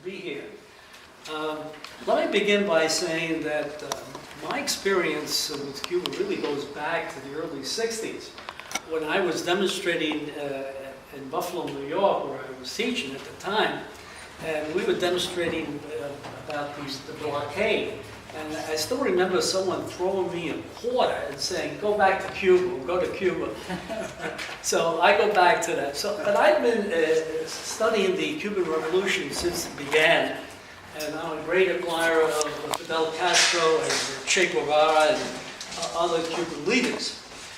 be here. Let me begin by saying that my experience with Cuba really goes back to the early 60s when I was demonstrating in Buffalo, New York, where I was teaching at the time, and we were demonstrating about the blockade. And I still remember someone throwing me a quarter and saying, "Go back to Cuba, go to Cuba." So I go back to that. But I've been studying the Cuban Revolution since it began, and I'm a great admirer of Fidel Castro and Che Guevara and other Cuban leaders.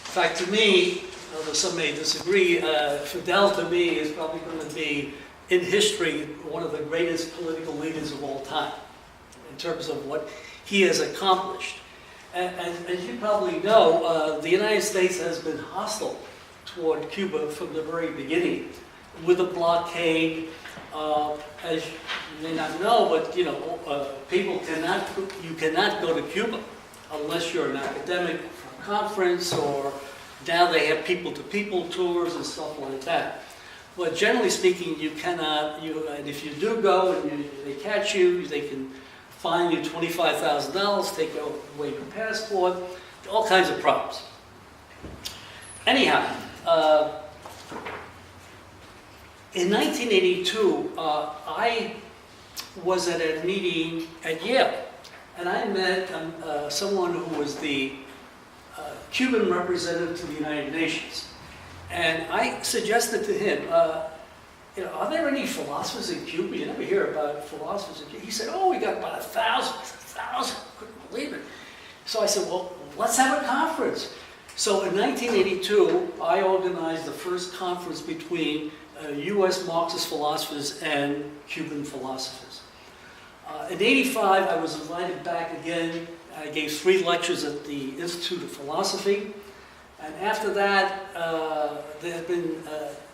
In fact, to me, although some may disagree, Fidel to me is probably going to be, in history, one of the greatest political leaders of all time, in terms of what he has accomplished. And as you probably know, the United States has been hostile toward Cuba from the very beginning, with the blockade. As you may not know, but people you cannot go to Cuba unless you're an academic for a conference, or now they have people-to-people tours and stuff like that. But generally speaking, you cannot. And if you do go and they catch you, they can fine you $25,000, take away your passport, all kinds of problems. Anyhow, in 1982, I was at a meeting at Yale, and I met someone who was the Cuban representative to the United Nations. And I suggested to him, are there any philosophers in Cuba? You never hear about philosophers in Cuba. He said, "Oh, we got about 1,000. 1,000, couldn't believe it." So I said, "Well, let's have a conference." So in 1982, I organized the first conference between U.S. Marxist philosophers and Cuban philosophers. In 85, I was invited back again. I gave 3 lectures at the Institute of Philosophy. And after that, there have been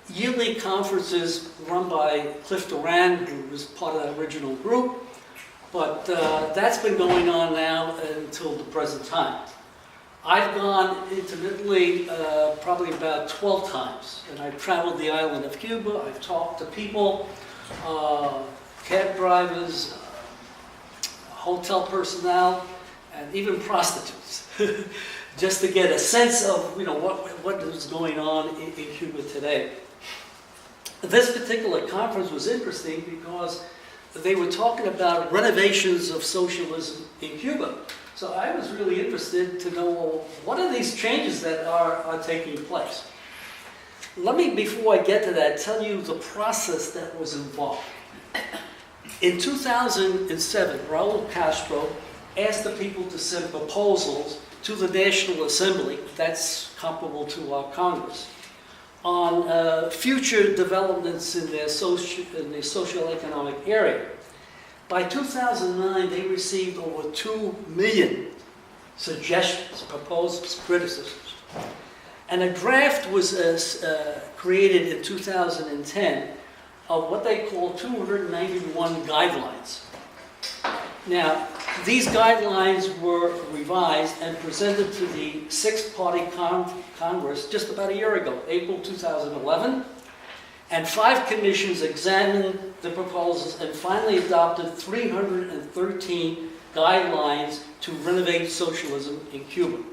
yearly conferences run by Cliff Duran, who was part of that original group. But that's been going on now until the present time. I've gone intermittently probably about 12 times, and I've traveled the island of Cuba. I've talked to people, cab drivers, hotel personnel, and even prostitutes, just to get a sense of what is going on in Cuba today. This particular conference was interesting because they were talking about renovations of socialism in Cuba. So I was really interested to know, well, what are these changes that are taking place? Let me, before I get to that, tell you the process that was involved. In 2007, Raul Castro asked the people to send proposals to the National Assembly, that's comparable to our Congress, on future developments in their socio-economic area. By 2009, they received over 2 million suggestions, proposals, criticisms. And a draft was created in 2010 of what they call 291 guidelines. Now, these guidelines were revised and presented to the 6th Party Congress just about a year ago, April 2011. And 5 commissions examined the proposals and finally adopted 313 guidelines to renovate socialism in Cuba.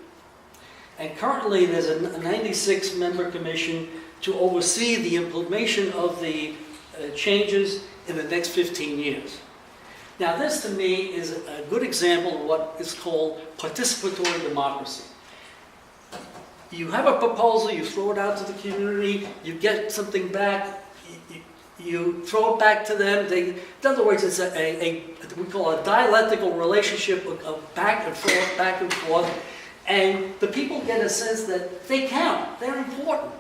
And currently there's a 96-member commission to oversee the implementation of the changes in the next 15 years. Now this to me is a good example of what is called participatory democracy. You have a proposal, you throw it out to the community, you get something back, you throw it back to them. In other words, it's we call a dialectical relationship of back and forth, and the people get a sense that they count, they're important.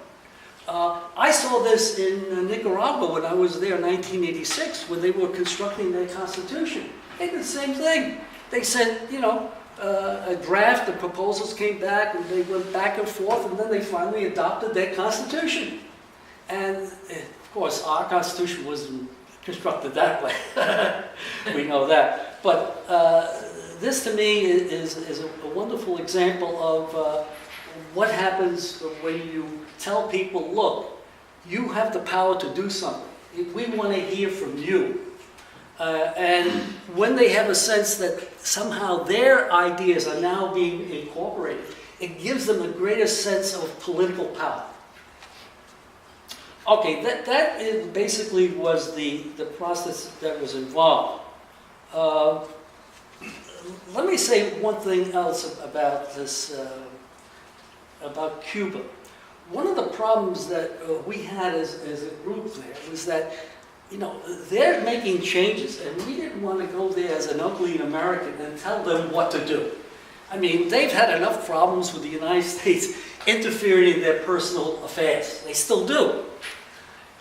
I saw this in Nicaragua when I was there in 1986, when they were constructing their constitution. They did the same thing. They said, a draft, the proposals came back, and they went back and forth, and then they finally adopted their constitution. And of course, our constitution wasn't constructed that way. We know that. But this to me is a wonderful example of what happens when you tell people, look, you have the power to do something. We want to hear from you. And when they have a sense that somehow their ideas are now being incorporated, it gives them a greater sense of political power. Okay, that basically was the process that was involved. Let me say one thing else about this, about Cuba. One of the problems that we had as a group there was that, you know, they're making changes, and we didn't want to go there as an ugly American and tell them what to do. I mean, they've had enough problems with the United States interfering in their personal affairs. They still do.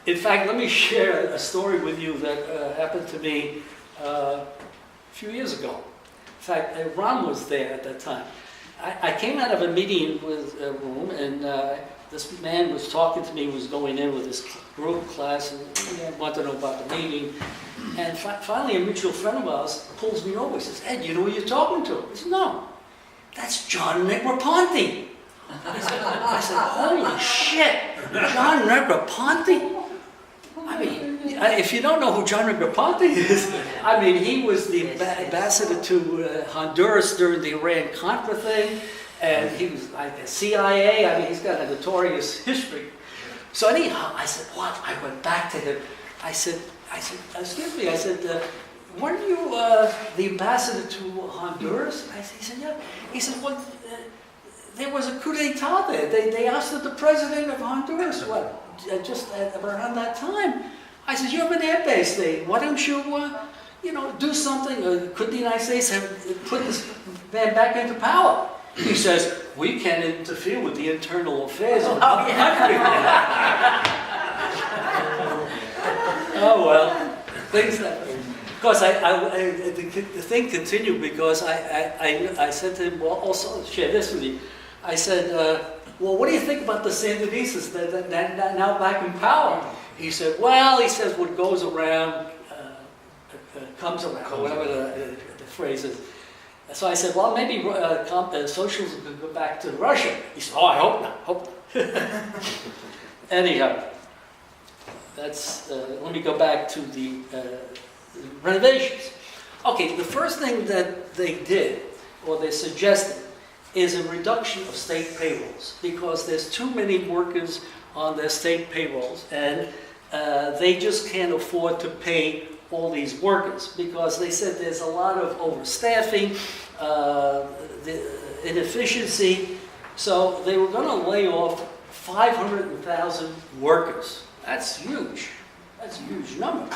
In fact, let me share a story with you that happened to me a few years ago. In fact, Ron was there at that time. I came out of a meeting with a room, and this man was talking to me, was going in with his group class, and wanted to know about the meeting. And finally, a mutual friend of ours pulls me over. He says, "Ed, you know who you're talking to?" I said, "No, that's John Negroponte." I said, "Holy shit, John Negroponte?" I mean, if you don't know who John Negroponte is, I mean, he was the ambassador to Honduras during the Iran-Contra thing, and he was like the CIA. I mean, he's got a notorious history. So anyhow, I said, what? I went back to him. I said, excuse me, I said, weren't you the ambassador to Honduras? He said, yeah. He said, well, there was a coup d'etat there. They ousted the president of Honduras, what, just around that time. I said, you have an air base there. Why don't you, you know, do something? Could the United States have put this man back into power? He says, we can't interfere with the internal affairs of the country. Oh, well, things that... Of course, the thing continued because I said to him, well, also share this with you. I said, well, what do you think about the Sandinistas that now back in power? He said, well, he says, what goes around comes around, or whatever the phrase is. So I said, well, maybe socialism could go back to Russia. He said, oh, I hope not, Anyhow, that's, let me go back to the renovations. Okay, the first thing that they did, or they suggested, is a reduction of state payrolls, because there's too many workers on their state payrolls, and they just can't afford to pay all these workers, because they said there's a lot of overstaffing, the inefficiency, so they were going to lay off 500,000 workers. That's huge. That's a huge number.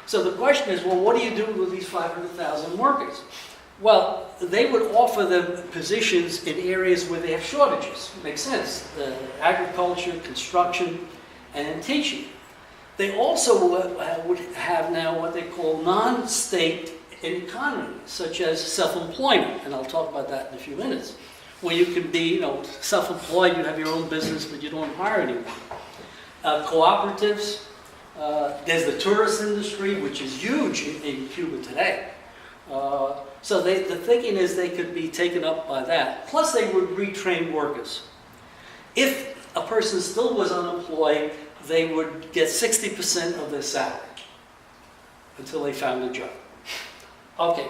So the question is, well, what do you do with these 500,000 workers? Well, they would offer them positions in areas where they have shortages. Makes sense. Agriculture, construction, and in teaching. They also would have now what they call non-state economy, such as self-employment, and I'll talk about that in a few minutes, where you can be, you know, self-employed, you have your own business, but you don't hire anyone. Cooperatives, there's the tourist industry, which is huge in Cuba today. So the thinking is they could be taken up by that. Plus they would retrain workers. If a person still was unemployed, they would get 60% of their salary until they found a job. Okay.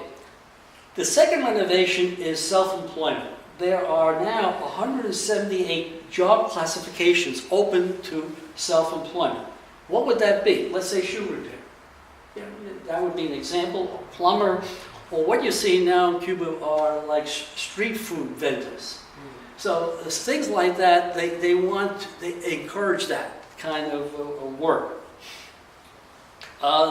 The second renovation is self-employment. There are now 178 job classifications open to self-employment. What would that be? Let's say shoe repair. Yeah, that would be an example. A plumber. Or what you see now in Cuba are like street food vendors. So things like that, they encourage that kind of work.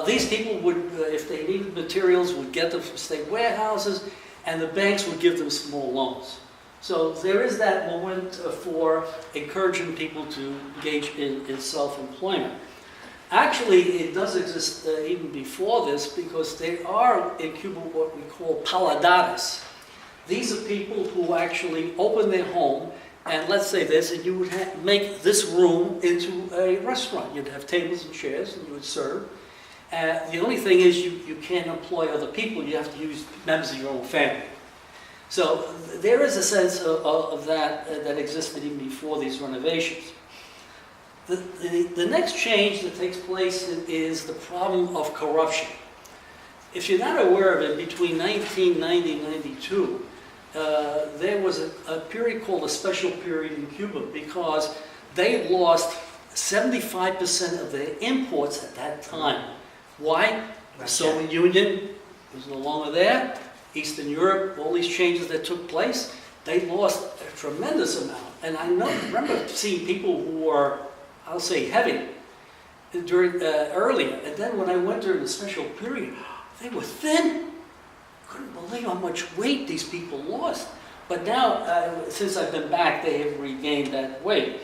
These people would, if they needed materials, would get them from state warehouses, and the banks would give them small loans. So there is that moment for encouraging people to engage in self-employment. Actually, it does exist even before this, because there are in Cuba what we call paladares. These are people who actually open their home, and let's say this, and you would make this room into a restaurant. You'd have tables and chairs, and you would serve. The only thing is you can't employ other people. You have to use members of your own family. So there is a sense of that that existed even before these renovations. The next change that takes place is the problem of corruption. if you're not aware of it, between 1990 and 92, there was a period called a special period in Cuba because they lost 75% of their imports at that time. Why? The Soviet Union was no longer there. Eastern Europe, all these changes that took place, they lost a tremendous amount. And I remember seeing people who were, I'll say, heavy during earlier. And then when I went during the special period, they were thin. Couldn't believe how much weight these people lost. But now, since I've been back, they have regained that weight.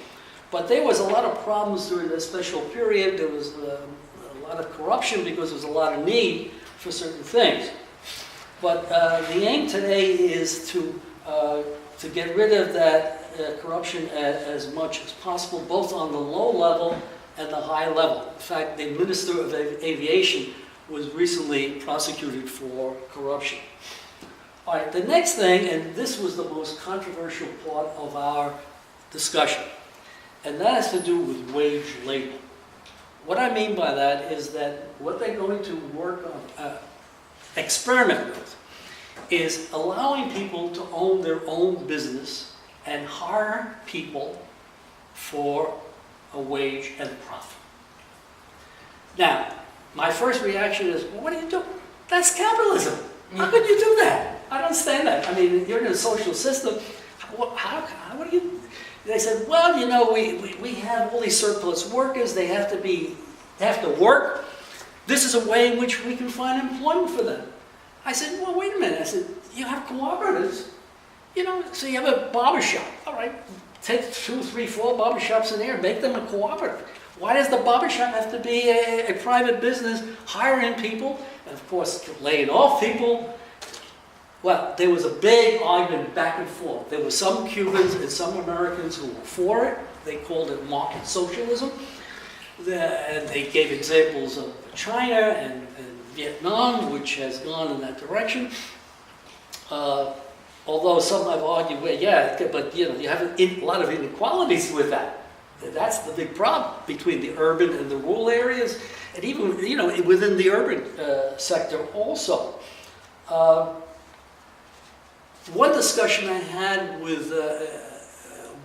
But there was a lot of problems during the special period. There was a lot of corruption because there was a lot of need for certain things. But the aim today is to get rid of that corruption as much as possible, both on the low level and the high level. In fact, the Minister of Aviation was recently prosecuted for corruption. All right, the next thing, and this was the most controversial part of our discussion, and that has to do with wage labor. What I mean by that is that what they're going to work on, experiment with, is allowing people to own their own business and hire people for a wage and profit. Now, my first reaction is, well, what do you do? That's capitalism. How could you do that? I don't understand that. I mean, you're in a social system. What do you... They said, well, you know, we have all these surplus workers. They have to work. This is a way in which we can find employment for them. I said, well, wait a minute. I said, you have cooperatives. You know, so you have a barber shop. All right, take 2, 3, 4 barber shops in there, make them a cooperative. Why does the barber shop have to be a private business, hiring people, and of course, laying off people? Well, there was a big argument back and forth. There were some Cubans and some Americans who were for it. They called it market socialism. And they gave examples of China and Vietnam, which has gone in that direction. Although some have argued, well, yeah, but you know, you have a lot of inequalities with that. That's the big problem between the urban and the rural areas, and even, you know, within the urban sector also. One discussion I had with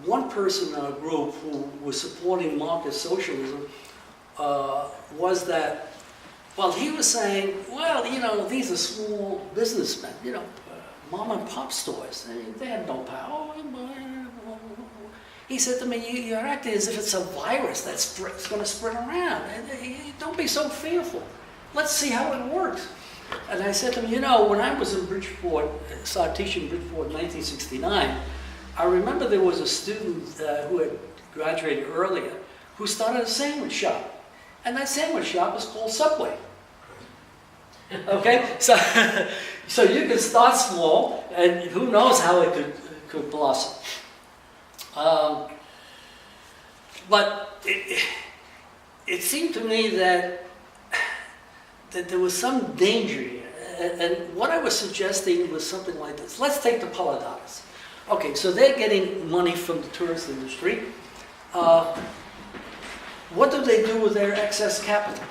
one person in our group who was supporting market socialism was that, well, he was saying, well, you know, these are small businessmen, you know, mom and pop stores, they have no power. He said to me, you're acting as if it's a virus that's going to spread around. Don't be so fearful. Let's see how it works. And I said to him, you know, when I was in Bridgeport, started teaching in Bridgeport in 1969, I remember there was a student who had graduated earlier who started a sandwich shop. And that sandwich shop was called Subway. Okay? So you can start small, and who knows how it could blossom. But it seemed to me that there was some danger here. And what I was suggesting was something like this. Let's take the Paladatas. Okay, so they're getting money from the tourist industry. What do they do with their excess capital?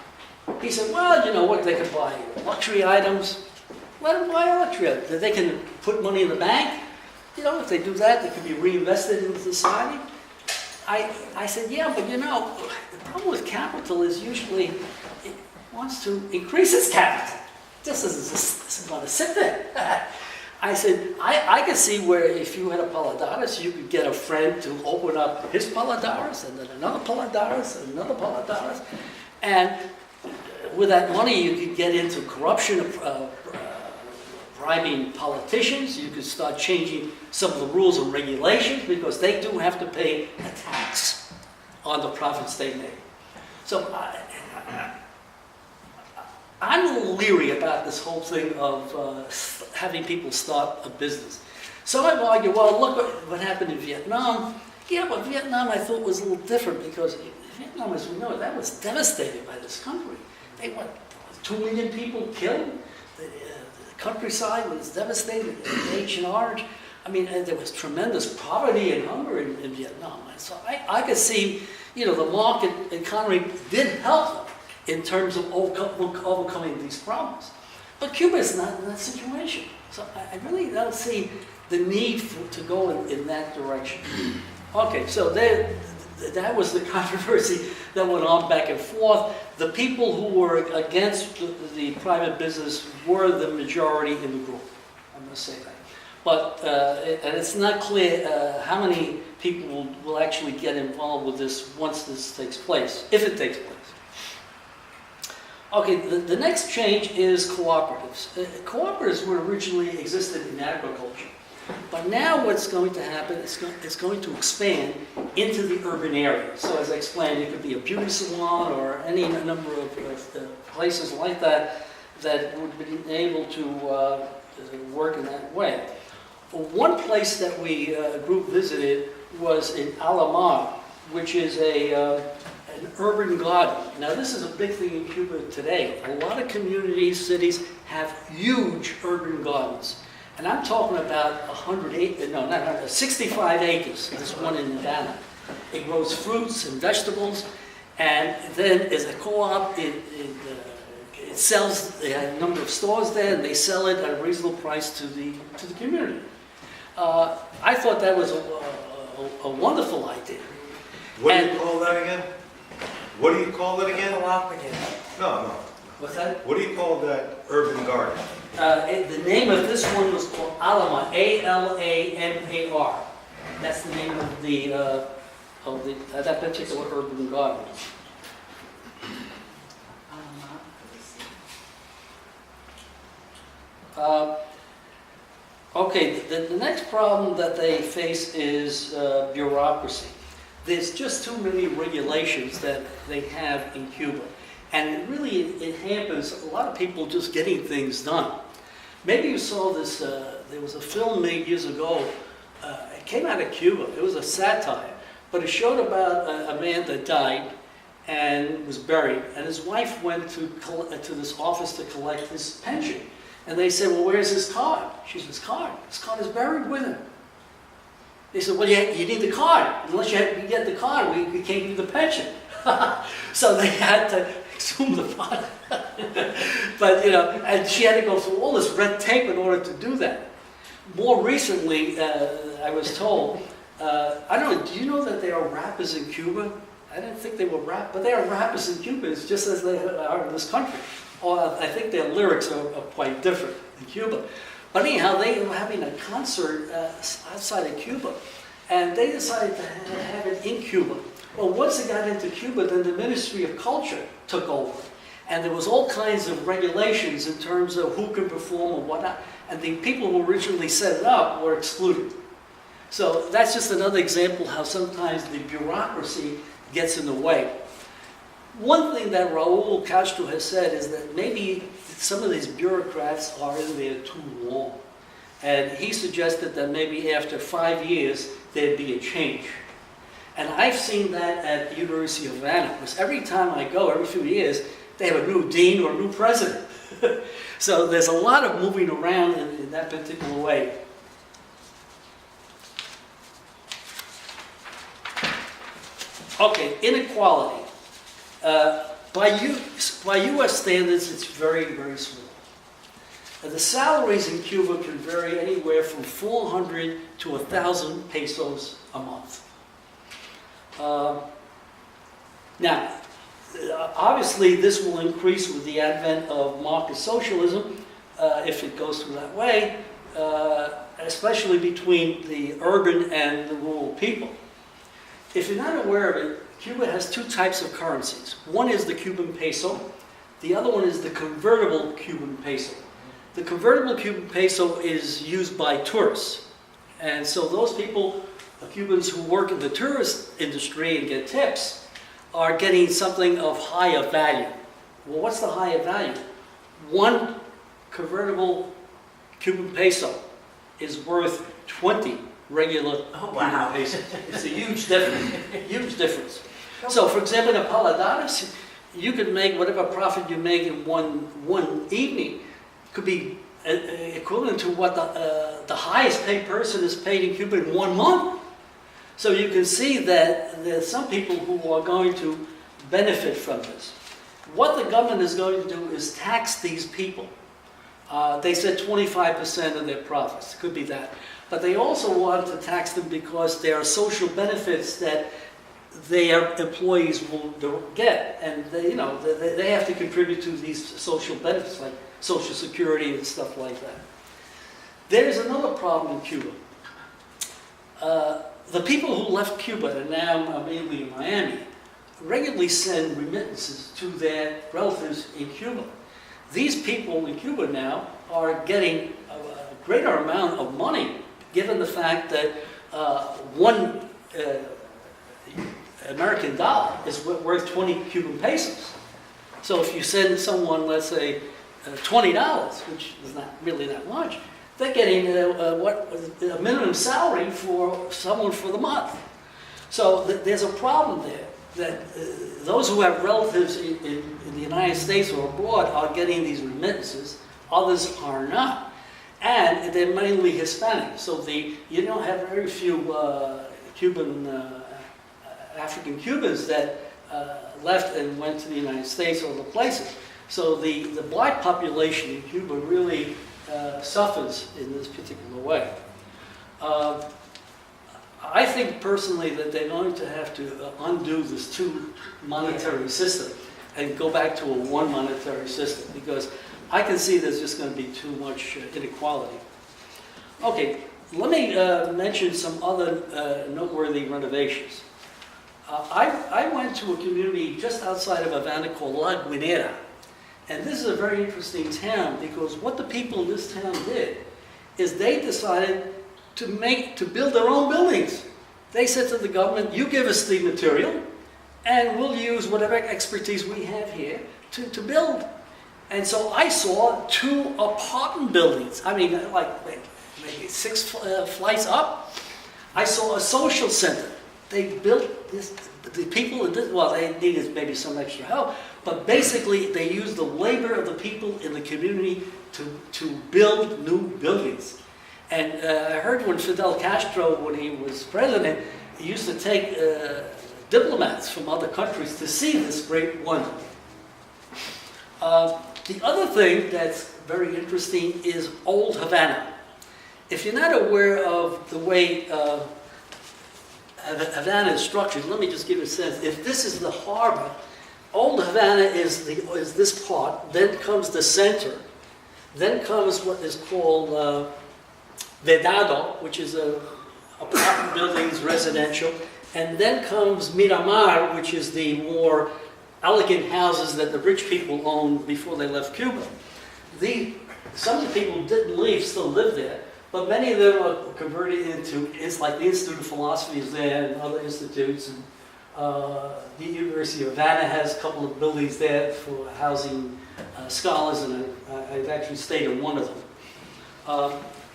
He said, well, you know what, they can buy luxury items. Let them buy luxury items. They can put money in the bank. You know, if they do that, they can be reinvested in society. I said, yeah, but you know, the problem with capital is usually it wants to increase its capital. Just doesn't want to sit there. I said, I could see where if you had a Paladares, you could get a friend to open up his Paladares, and then another Paladares, and another Paladares. And with that money, you could get into corruption, bribing politicians. You could start changing some of the rules and regulations because they do have to pay a tax on the profits they make. So I'm a little leery about this whole thing of having people start a business. So I argue, well, look what happened in Vietnam. Yeah, but Vietnam I thought was a little different because Vietnam, as we know, that was devastated by this country. They were 2 million people killed. The countryside was devastated, Agent Orange. I mean, there was tremendous poverty and hunger in Vietnam. And so I could see, you know, the market economy did help them in terms of overcoming these problems. But Cuba is not in that situation. So I really don't see the need to go in that direction. Okay, so that was the controversy that went on back and forth. The people who were against the private business were the majority in the group. I'm going to say that. But, and it's not clear how many people will actually get involved with this once this takes place, if it takes place. Okay, the next change is cooperatives. Cooperatives were originally existed in agriculture, but now what's going to happen is it's going to expand into the urban area. So as I explained, it could be a beauty salon or any number of places like that that would be able to work in that way. One place that we group visited was in Alamar, which is an urban garden. Now this is a big thing in Cuba today. A lot of communities, cities have huge urban gardens. And I'm talking about 65 acres, this one in Havana. It grows fruits and vegetables, and then as a co-op, it sells, they have a number of stores there, and they sell it at a reasonable price to the community. I thought that was a wonderful idea. What do you call that again? What do you call it again? Cooperative. No. What's that? What do you call that urban garden? The name of this one was called Alamar, A-L-A-M-A-R. That's the name of that particular urban garden. Okay, the next problem that they face is bureaucracy. There's just too many regulations that they have in Cuba. And it hampers a lot of people just getting things done. Maybe you saw this, there was a film made years ago, it came out of Cuba, it was a satire, but it showed about a man that died and was buried, and his wife went to this office to collect his pension. And they said, well, where's his card? She said, his card is buried with him. They said, well, you need the card. Unless you get the card, we can't give you the pension. So they had to exhume the body. But, and she had to go through all this red tape in order to do that. More recently, I was told, I don't know, do you know that there are rappers in Cuba? I didn't think they were rap, but there are rappers in Cuba, it's just as they are in this country. Or I think their lyrics are quite different in Cuba. But anyhow, they were having a concert outside of Cuba, and they decided to have it in Cuba. Well, once it got into Cuba, then the Ministry of Culture took over. And there was all kinds of regulations in terms of who could perform and whatnot. And the people who originally set it up were excluded. So that's just another example how sometimes the bureaucracy gets in the way. One thing that Raul Castro has said is that maybe some of these bureaucrats are in there too long. And he suggested that maybe after 5 years, there'd be a change. And I've seen that at the University of Havana, because every time I go, every few years, they have a new dean or a new president. So there's a lot of moving around in that particular way. Okay, inequality. By U.S. standards, it's very, very small. The salaries in Cuba can vary anywhere from 400 to 1,000 pesos a month. Now, obviously, this will increase with the advent of market socialism, if it goes through that way, especially between the urban and the rural people. If you're not aware of it, Cuba has two types of currencies. One is the Cuban peso. The other one is the convertible Cuban peso. The convertible Cuban peso is used by tourists. And so those people, the Cubans who work in the tourist industry and get tips, are getting something of higher value. Well, what's the higher value? One convertible Cuban peso is worth 20 regular Cuban pesos. It's a huge difference. Huge difference. So, for example, in Paladares, you could make whatever profit you make in one evening could be equivalent to what the highest paid person is paid in Cuba in 1 month. So you can see that there's some people who are going to benefit from this. What the government is going to do is tax these people. They said 25% of their profits, could be that. But they also wanted to tax them because there are social benefits that their employees will get, and they have to contribute to these social benefits like Social Security and stuff like that. There's another problem in Cuba. The people who left Cuba and now are mainly in Miami regularly send remittances to their relatives in Cuba. These people in Cuba now are getting a greater amount of money, given the fact that one American dollar is worth 20 Cuban pesos. So if you send someone, let's say, $20, which is not really that much, they're getting a minimum salary for someone for the month. So there's a problem there, that those who have relatives in the United States or abroad are getting these remittances, others are not. And they're mainly Hispanic, so you don't have very few African Cubans that left and went to the United States or other places. So the black population in Cuba really suffers in this particular way. I think personally that they're going to have to undo this two monetary system and go back to a one monetary system, because I can see there's just going to be too much inequality. Okay, let me mention some other noteworthy renovations. I went to a community just outside of Havana called La Guinera. And this is a very interesting town, because what the people in this town did is they decided to build their own buildings. They said to the government, you give us the material, and we'll use whatever expertise we have here to build. And so I saw 2 apartment buildings. I mean, like maybe 6 flights up. I saw a social center. They built this, the people in this, well, they needed maybe some extra help, but basically they used the labor of the people in the community to build new buildings. And I heard when Fidel Castro, when he was president, he used to take diplomats from other countries to see this great wonder. The other thing that's very interesting is Old Havana. If you're not aware of the way Havana is structured, let me just give you a sense. If this is the harbor, Old Havana is this part, then comes the center, then comes what is called Vedado, which is apartment buildings, residential, and then comes Miramar, which is the more elegant houses that the rich people owned before they left Cuba. Some of the people didn't leave, still live there, but many of them are converted into, it's like the Institute of Philosophy is there and other institutes, and the University of Havana has a couple of buildings there for housing scholars, and I've actually stayed in one of them.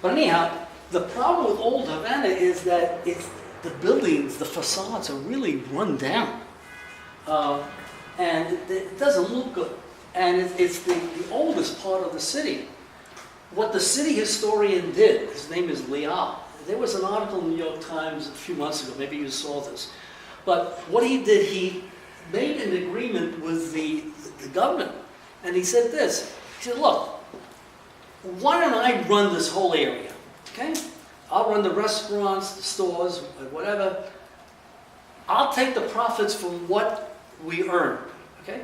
But anyhow, the problem with Old Havana is that the buildings, the facades are really run down. And it doesn't look good. And it's the oldest part of the city. What the city historian did, his name is Leal. There was an article in the New York Times a few months ago, maybe you saw this. But what he did, he made an agreement with the government. And he said this, he said, look, why don't I run this whole area, okay? I'll run the restaurants, the stores, whatever. I'll take the profits from what we earn, okay?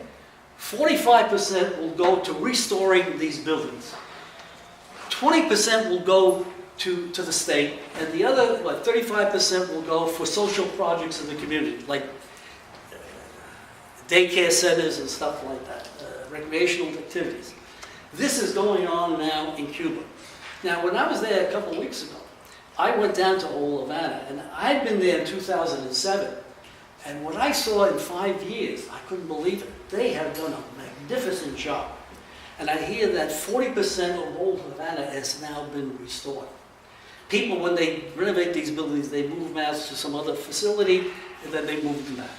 45% will go to restoring these buildings. 20% will go to the state, and the other, 35% will go for social projects in the community, like daycare centers and stuff like that, recreational activities. This is going on now in Cuba. Now, when I was there a couple of weeks ago, I went down to Old Havana, and I'd been there in 2007, and what I saw in 5 years, I couldn't believe it. They have done a magnificent job. And I hear that 40% of Old Havana has now been restored. People, when they renovate these buildings, they move them out to some other facility, and then they move them back.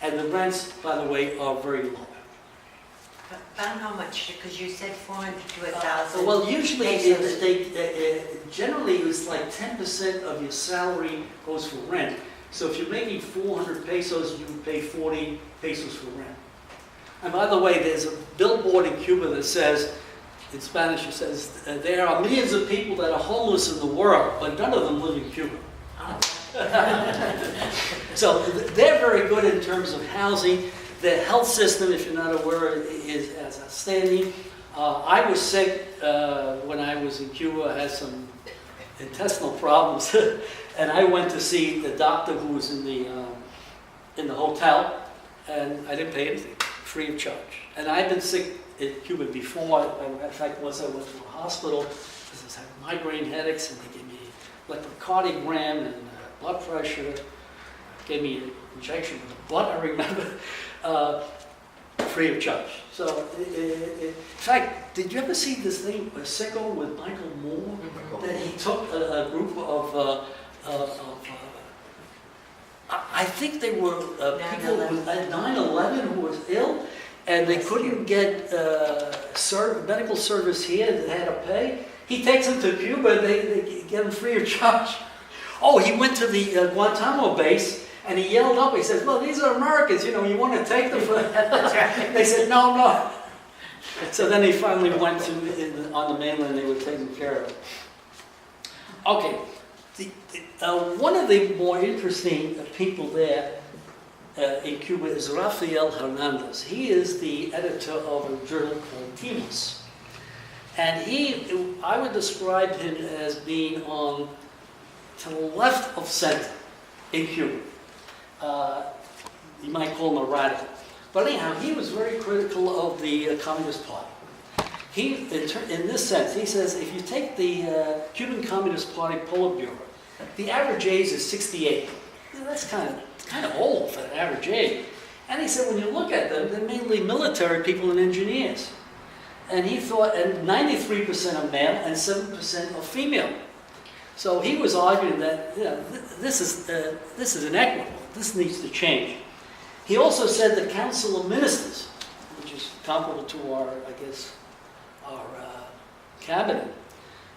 And the rents, by the way, are very low. About how much? Because you said 400 to 1,000. Well, usually, generally, it's like 10% of your salary goes for rent. So if you're making 400 pesos, you pay 40 pesos for rent. And by the way, there's a billboard in Cuba that says, in Spanish it says, there are millions of people that are homeless in the world, but none of them live in Cuba. So they're very good in terms of housing. The health system, if you're not aware, is outstanding. I was sick when I was in Cuba. I had some intestinal problems, and I went to see the doctor who was in the hotel, and I didn't pay anything, free of charge. And I've been sick in Cuba before. In fact, once I went to a hospital because I was having migraine headaches, and they gave me electrocardiogram and blood pressure. Gave me an injection with blood, I remember, free of charge. So, in fact, did you ever see this thing, Sicko, with Michael Moore? That he took a group of I think they were people at 9/11 who was ill, and they couldn't get medical service here. They had to pay. He takes them to Cuba. They get them free of charge. Oh, he went to the Guantanamo base, and he yelled up. He said, "Well, these are Americans. You know, you want to take them for that?" They said, "No, no." So then he finally went to on the mainland. They were taking care of it. Okay. One of the more interesting people there in Cuba is Rafael Hernandez. He is the editor of a journal called Timos. And I would describe him as being to the left of center in Cuba. You might call him a radical. But anyhow, he was very critical of the Communist Party. In this sense, he says, if you take the Cuban Communist Party Politburo, the average age is 68. That's kind of old for an average age. And he said, when you look at them, they're mainly military people and engineers. And he thought, and 93% are male and 7% are female. So he was arguing that this is inequitable. This needs to change. He also said the Council of Ministers, which is comparable to our cabinet,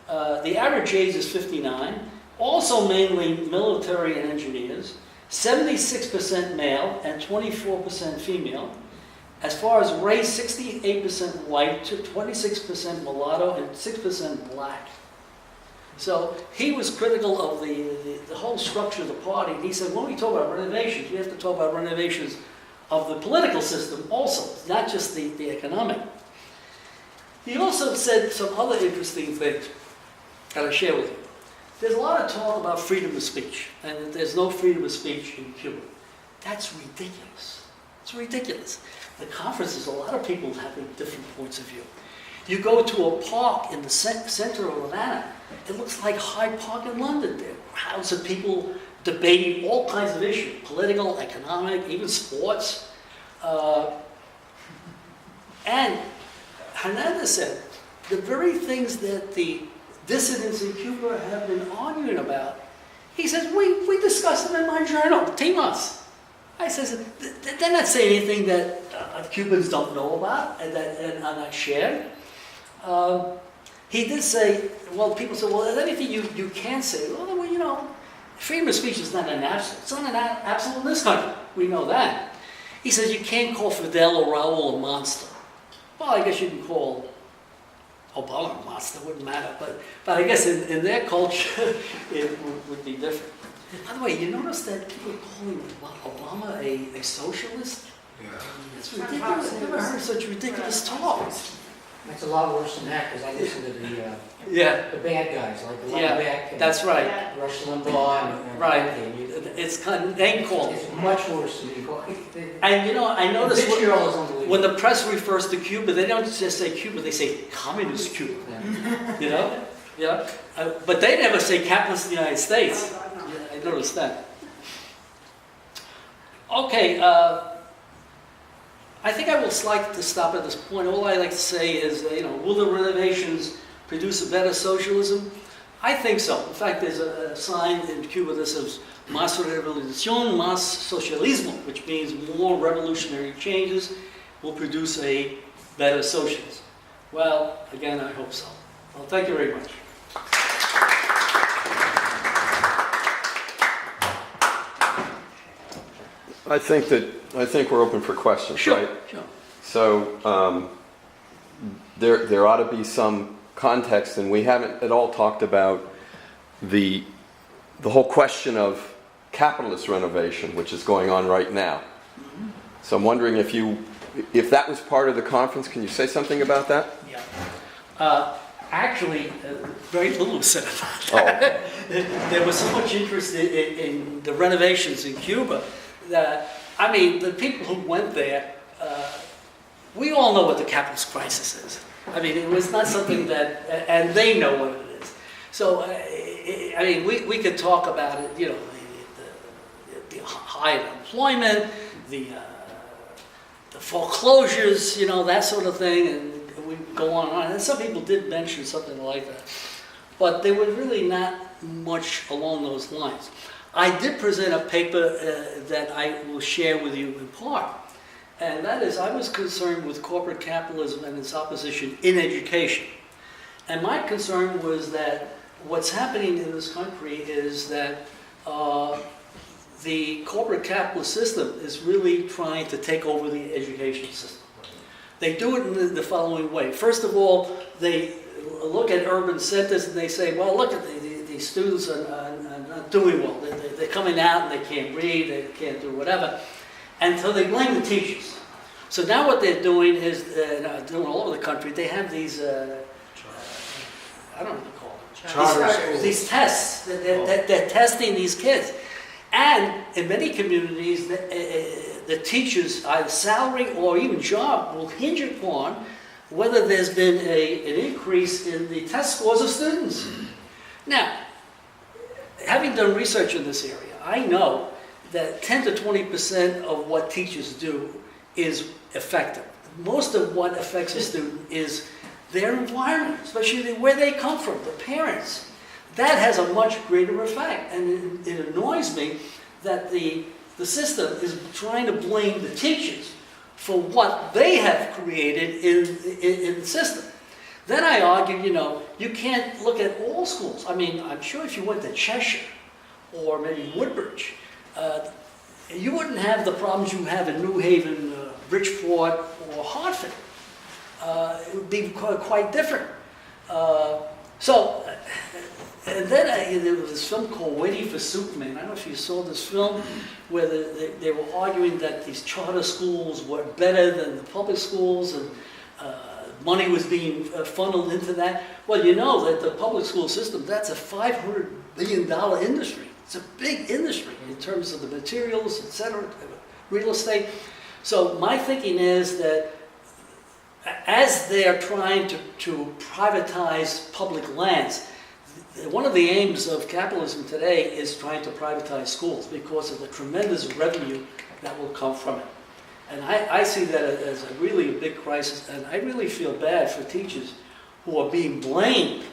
the average age is 59. Also mainly military and engineers, 76% male and 24% female. As far as race, 68% white, 26% mulatto, and 6% black. So he was critical of the whole structure of the party. He said, when we talk about renovations, we have to talk about renovations of the political system also, not just the economic. He also said some other interesting things that I share with you. There's a lot of talk about freedom of speech, and that there's no freedom of speech in Cuba. That's ridiculous. It's ridiculous. The conferences, a lot of people having different points of view. You go to a park in the center of Havana, it looks like Hyde Park in London. There are crowds of people debating all kinds of issues, political, economic, even sports. And Hernandez said, the very things that the dissidents in Cuba have been arguing about, he says, we discussed them in my journal, Timos. I says, they're not saying anything that Cubans don't know about and are not shared. He did say, well, people say, well, is there anything you can't say? Well, you know, freedom of speech is not an absolute. It's not an absolute in this country. We know that. He says, you can't call Fidel or Raul a monster. Well, I guess you can call Obama a monster, wouldn't matter. But I guess in their culture, it would be different. By the way, you notice that people are calling Obama a socialist? Yeah. It's ridiculous. I've never heard such ridiculous talk. It's a lot worse than that, because I listen to the bad guys, like the Leatherback and that's right. Rush Limbaugh and Right. and It's kind of name calling. it's much worse than you call it. And you know, I noticed Vitriol is unbelievable. when the press refers to Cuba, they don't just say Cuba, they say communist Cuba. Yeah. You know? Yeah. But they never say capitalist United States. Yeah, I noticed that. Okay. I think I will like to stop at this point. All I like to say is, will the renovations produce a better socialism? I think so. In fact, there's a sign in Cuba that says "Más revolución, más socialismo," which means more revolutionary changes will produce a better socialism. Well, again, I hope so. Well, thank you very much. I think we're open for questions, Sure, right? sure. So there ought to be some context, and we haven't at all talked about the whole question of capitalist renovation, which is going on right now. So I'm wondering if that was part of the conference. Can you say something about that? Yeah. Actually, very little was said about that. Oh. There was so much interest in the renovations in Cuba that, I mean, the people who went there, we all know what the capitalist crisis is. I mean, it was not something that, and they know what it is. So, I mean, we could talk about it, you know, the high unemployment, the foreclosures, you know, that sort of thing, and we go on and on. And some people did mention something like that. But there was really not much along those lines. I did present a paper that I will share with you in part. And that is, I was concerned with corporate capitalism and its opposition in education. And my concern was that what's happening in this country is that the corporate capitalist system is really trying to take over the education system. They do it in the following way. First of all, they look at urban centers and they say, well, look at these students are not doing well. They're coming out and they can't read, they can't do whatever. And so they blame the teachers. So now what they're doing is, doing all over the country, they have these, I don't know what to call them. These tests. They're testing these kids. And in many communities, the teachers, either salary or even job, will hinge upon whether there's been an increase in the test scores of students. Now, having done research in this area, I know that 10 to 20% of what teachers do is effective. Most of what affects a student is their environment, especially where they come from, the parents. That has a much greater effect, and it annoys me that the system is trying to blame the teachers for what they have created in the system. Then I argue, you know, you can't look at all schools. I mean, I'm sure if you went to Cheshire or maybe Woodbridge, you wouldn't have the problems you have in New Haven, Bridgeport, or Hartford. It would be quite different. And then there was this film called Waiting for Superman. I don't know if you saw this film, where they were arguing that these charter schools were better than the public schools, and money was being funneled into that. Well, you know that the public school system, that's a $500 billion industry. It's a big industry in terms of the materials, et cetera, real estate. So my thinking is that as they are trying to privatize public lands, one of the aims of capitalism today is trying to privatize schools because of the tremendous revenue that will come from it. And I see that as a really big crisis, and I really feel bad for teachers who are being blamed